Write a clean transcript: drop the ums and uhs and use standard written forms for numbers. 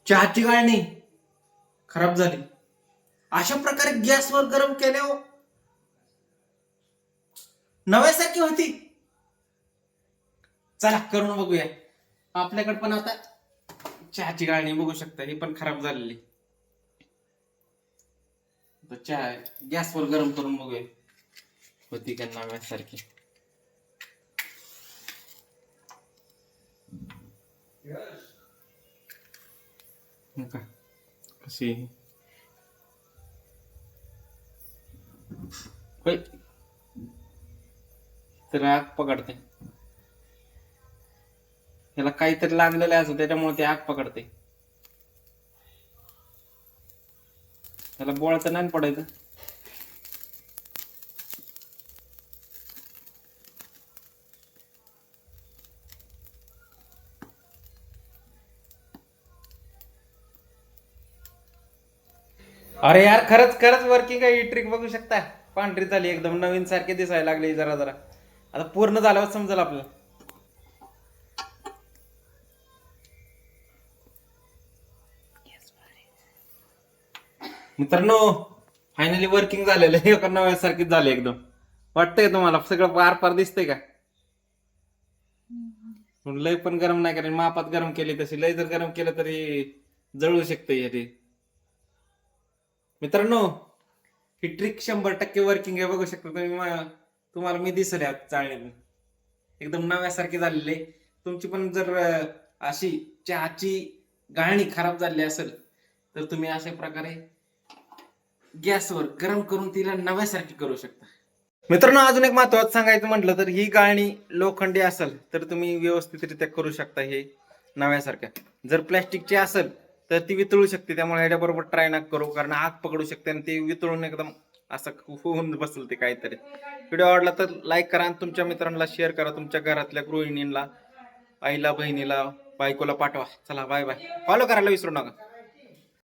चहाची गाळणी खराब झाली. अशा प्रकारे गॅसवर गरम केल्यावर नव्यासारखी होती. चला करून बघूया. आपल्याकडे पण आता चहाची गाळणी बघू शकता, ही पण खराब झालेली. चहा गॅसवर गरम करून बघूया होती का नव्यासारखी. का कशी होय, तर आग पकडते. त्याला काहीतरी लागलेलं आहे असं, त्याच्यामुळे ते आग पकडते. त्याला बोळा तर नाही पडायचं. अरे यार, खरंच खरंच वर्किंग आहे. ही ट्रिक बघू शकता. पांढरी झाली, एकदम नवीन सारखे दिसायला लागले. जरा जरा आता पूर्ण झाल्यावर समजेल आपल्याला. मित्रांनो, फायनली वर्किंग झालेलं आहे. एका नव्यासारखीच झाले एकदम. वाटतंय तुम्हाला सगळं पार पार दिसतंय का? लय पण गरम नाही करायचं, मापात गरम केली तशी. लय जर गरम केलं तरी जळू शकते हे. मित्रांनो, ही ट्रिक 100% वर्किंग आहे. बघू शकता तुम्ही. तुम्हाला मी दिसले चाळणीतून एकदम नव्यासारखी झालेली आहे. तुमची पण जर अशी चहाची गाळणी खराब झाली असेल तर तुम्ही अशा प्रकारे गॅसवर गरम करून तिला नव्यासारखी करू शकता. मित्रांनो, अजून एक महत्वाचं सांगायचं म्हटलं तर ही गाळणी लोखंडी असेल तर तुम्ही व्यवस्थितरित्या करू शकता हे नव्यासारख्या. जर प्लॅस्टिकची असेल तर ती वितळू शकते. त्यामुळे ह्याच्याबरोबर ट्राय नका करू, कारण आग पकडू शकते आणि ते वितळून एकदम असं होऊन बसेल ते काहीतरी. व्हिडिओ आवडला तर लाईक करा आणि तुमच्या मित्रांना शेअर करा. तुमच्या घरातल्या गृहिणींना, आईला, बहिणीला, बायकोला पाठवा. चला बाय बाय. फॉलो करायला विसरू नका.